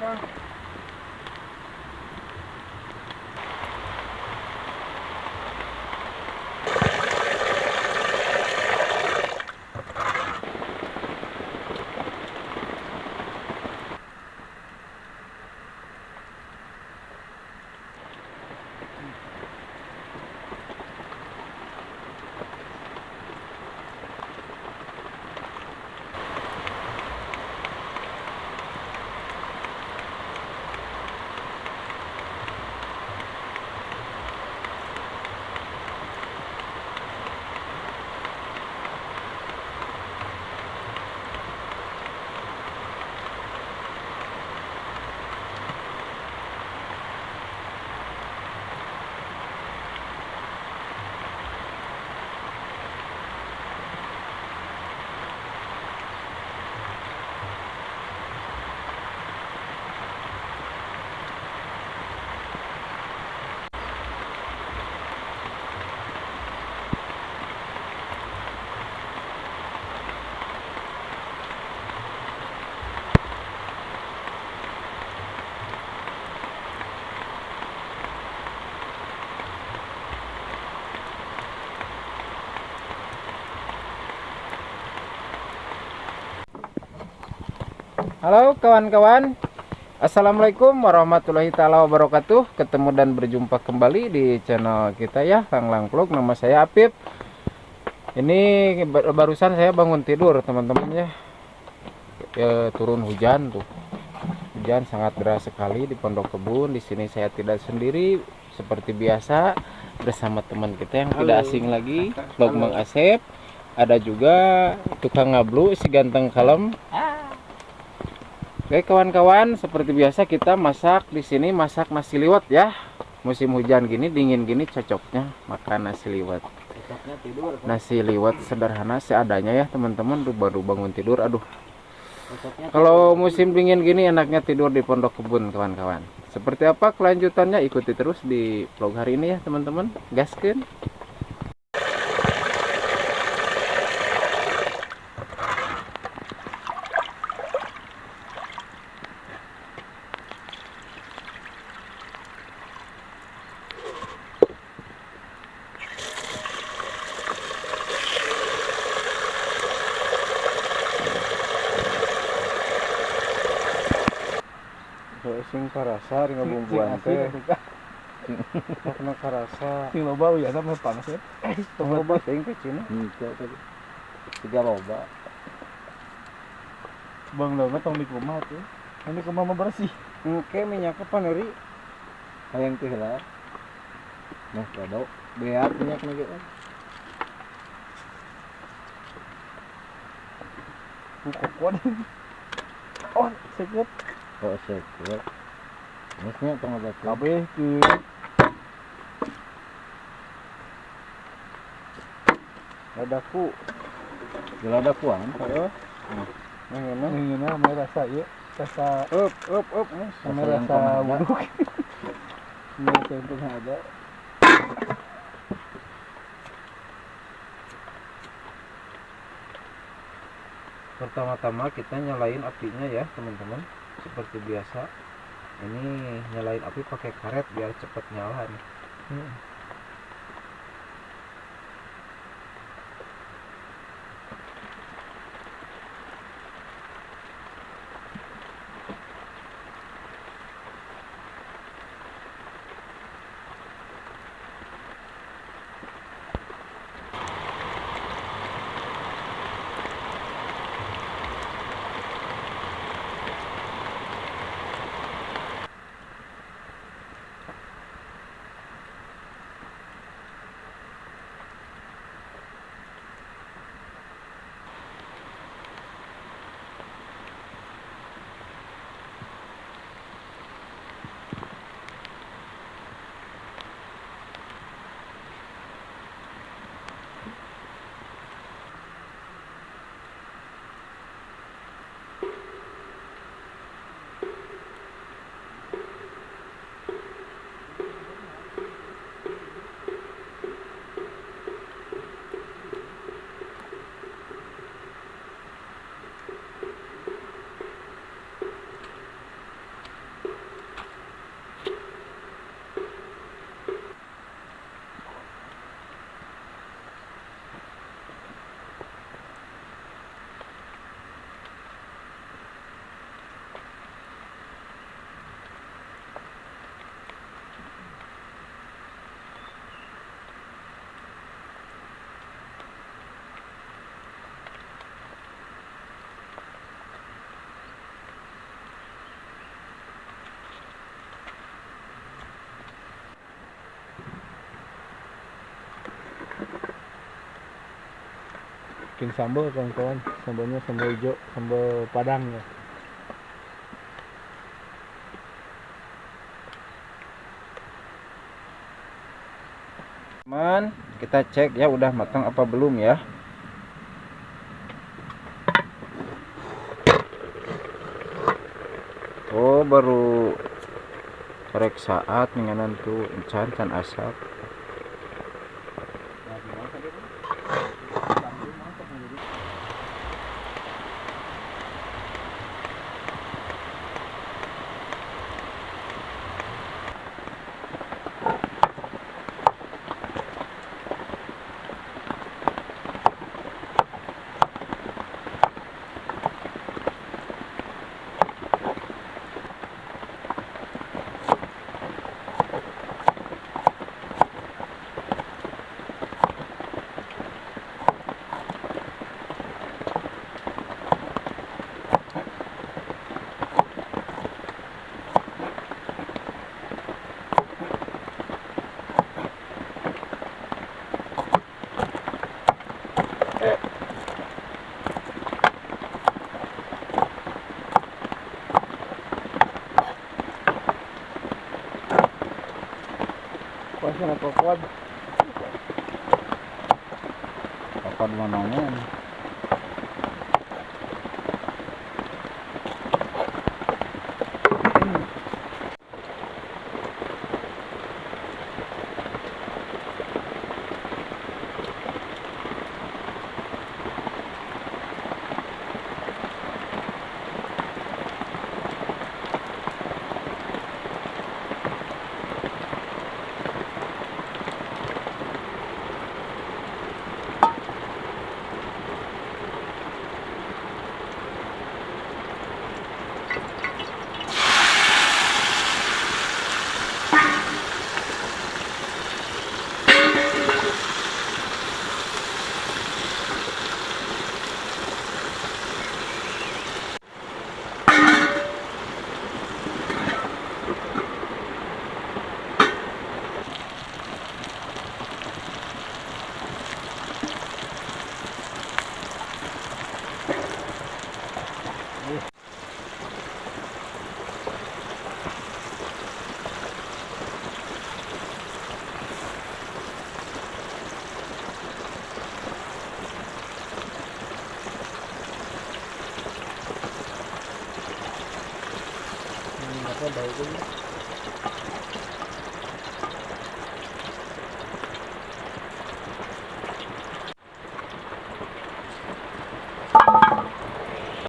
apa. Halo kawan-kawan, assalamualaikum warahmatullahi taala wabarakatuh. Ketemu dan berjumpa kembali di channel kita ya, Kang Lang Vlog. Nama saya Apip. Ini barusan saya bangun tidur teman-teman ya. Turun hujan tuh, hujan sangat deras sekali di Pondok Kebun. Di sini saya tidak sendiri seperti biasa, bersama teman kita yang tidak asing lagi, Vlog Mang Asep. Ada juga tukang ngablu si ganteng kalem. Oke kawan-kawan, seperti biasa kita masak di sini, masak nasi liwet ya. Musim hujan gini, dingin gini, cocoknya makan nasi liwet. Nasi liwet sederhana seadanya ya teman-teman. Baru bangun tidur, aduh. Kalau musim dingin gini enaknya tidur di Pondok Kebun kawan-kawan. Seperti apa kelanjutannya, ikuti terus di vlog hari ini ya teman-teman. Gaskeun. Sing karasa ring bumbuan teh. Kena karasa. Sing loba ya sama panas ya. Loba teh ke Cina. Tiga loba. Bang Lona tong di kumaha tuh. Ini kumaha bersih. Engke minyak paneuri. Hayang teh lah. Nah, kado beak minyak lagi kan. Kuat. Oh, sekut. Oh, sekut. Masnya tong obat kabeh ke Ladaku. geladakuan. Heeh. Ngeuna mah rasa ieu. Rasa Up. sama rasa wuduk. Ini tempat ada. Pertama-tama kita nyalain apinya ya teman-teman. Seperti biasa. Ini nyalain api pakai karet biar cepat nyala nih. bikin sambal kawan-kawan. Sambalnya sambal hijau, sambal padang ya. Teman, kita cek ya udah matang apa belum ya. Oh, baru rek saat nginganan tuh encan can asap. Pasnya kokod. Kokod manongan. Apa daunnya?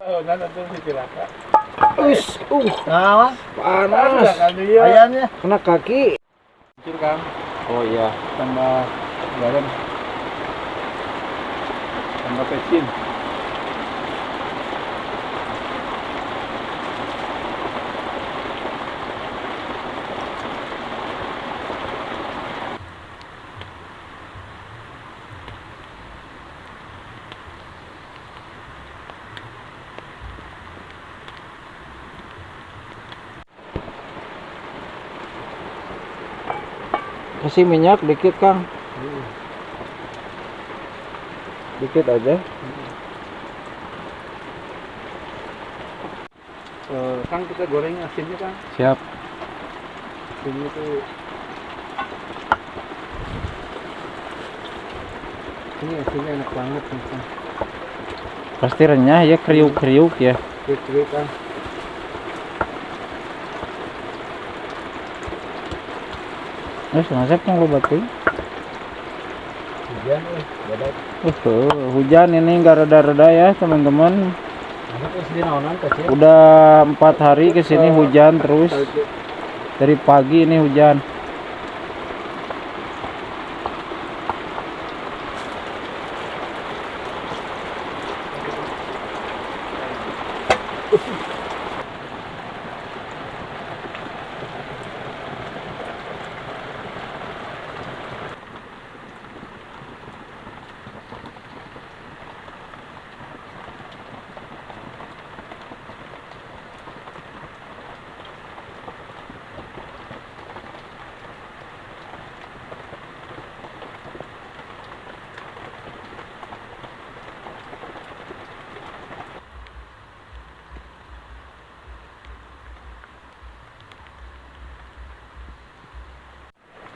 Oh, nanti tuh si Tilaka. Uish, Nah, panas. ayamnya. Kena kaki. Kecil Kang, Oh iya. tambah garam, tambah pecin. Kasih minyak dikit, Kang. Dikit aja. Kang, kita goreng asinnya Kang. Siap. Asinnya tuh ini asinnya enak banget nih Kang. Pasti renyah ya, kriuk-kriuk ya. Kue Kang. Nasib yang lo batu. Hujan badak. Hujan ini nggak reda-reda ya teman-teman. Ada terus di naonan kecil. Udah 4 hari ke sini hujan terus. Dari pagi ini hujan.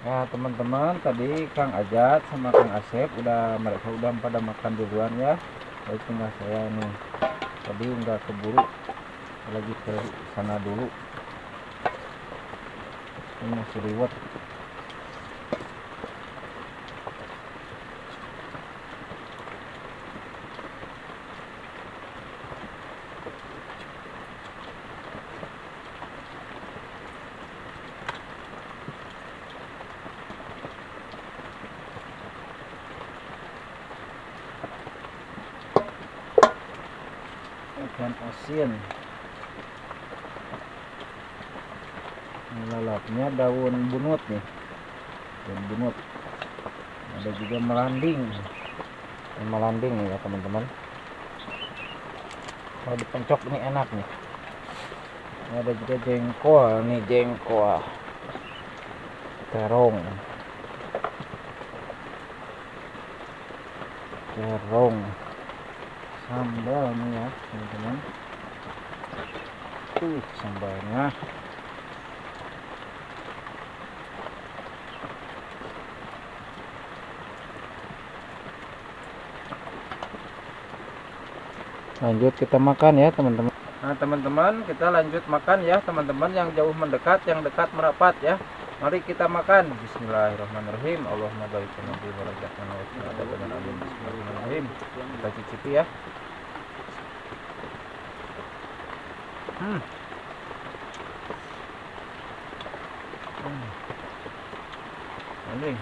Ya teman-teman, tadi Kang Ajat sama Kang Asep mereka udah pada makan duluan ya. Jadi tinggal saya nih. Tadi nggak keburu, lagi ke sana dulu. Ini masih liwet. Ikan asin. Ini lalapnya daun bunut nih. Daun bunut. Ada juga melanding. Ini melanding nih ya teman-teman. Kalau dipencok ini enak nih. Ini ada juga jengkol nih, jengkol. Terong. Terong. Sambal nih ya teman-teman. Sambalnya. Lanjut kita makan ya teman-teman. Nah teman-teman, kita lanjut makan ya teman-teman. Yang jauh mendekat, yang dekat merapat ya. Mari kita makan. Bismillahirrahmanirrahim. Allahumma barik lana fi barakatana wa qina adzaban alim. Bismillahirrahmanirrahim. Kita cicipi ya. Ini.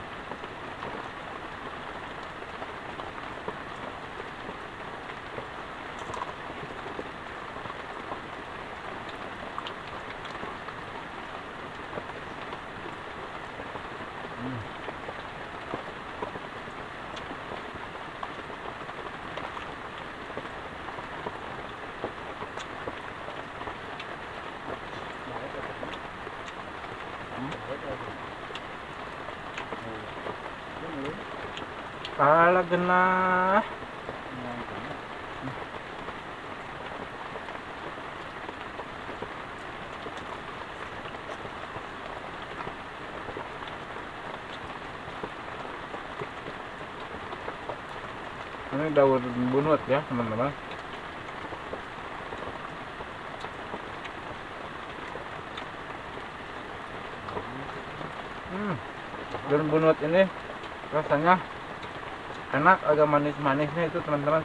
Kalah genah. Ini daun bunut ya teman-teman. Daun bunut ini rasanya enak, agak manis-manisnya itu teman-teman.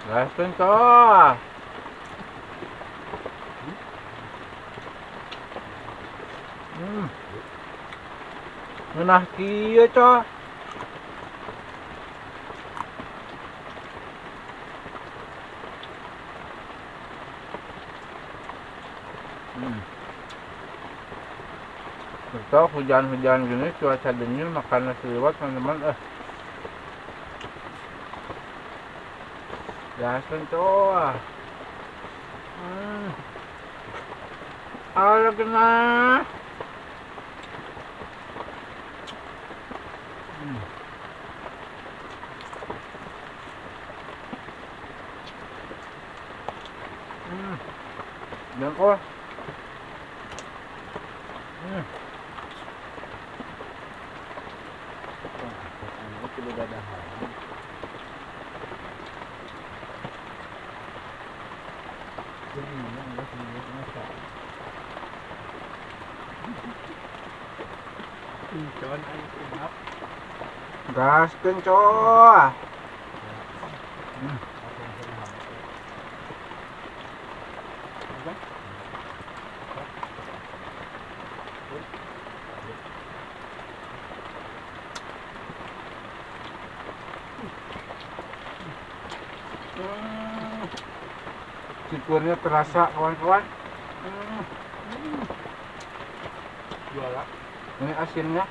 Gaskeun coy. Ngeunah kieu coy. Betul, hujan-hujan gini cuaca dingin makan nasi liwet teman-teman. Gaskeun coy. Ala genah. Jengkol. Gaskeun coy. Cikurnya terasa kawan-kawan. Ini asinnya.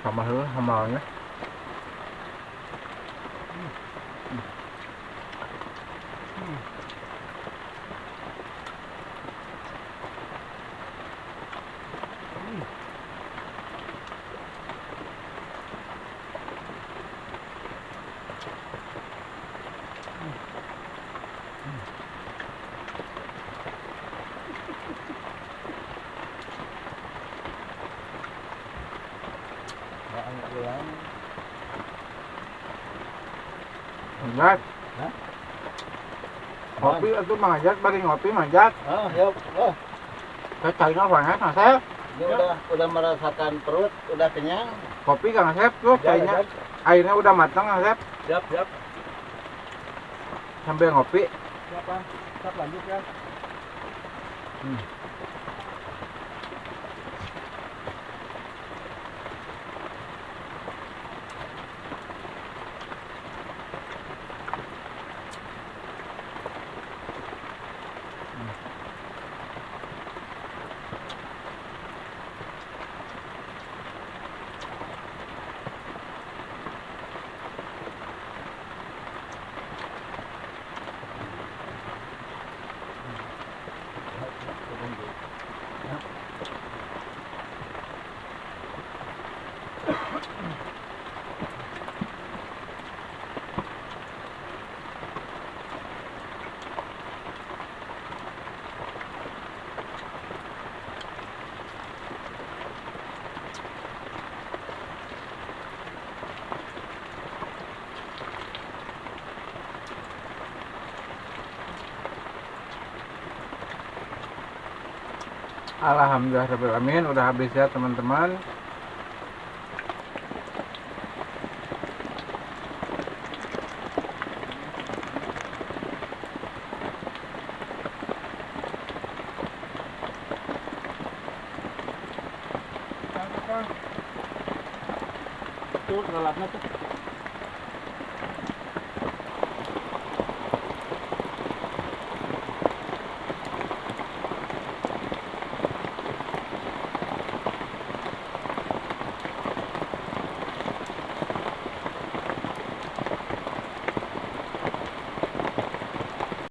Sama hamalnya. bilang. Manjat. Hah? Ngopi itu manjat bagi ngopi manjat. Ah, yuk. Oh, Saya carinya banget Asep. ini udah merasakan perut, udah kenyang. Kopi Kang Asep tuh cainya. Airnya udah matang Asep. Siap, siap. Sambil ngopi. Siapa? Siap lanjut ya. Alhamdulillahirrahmanirrahim udah habis ya teman-teman. Tuh, lalapnya tuh.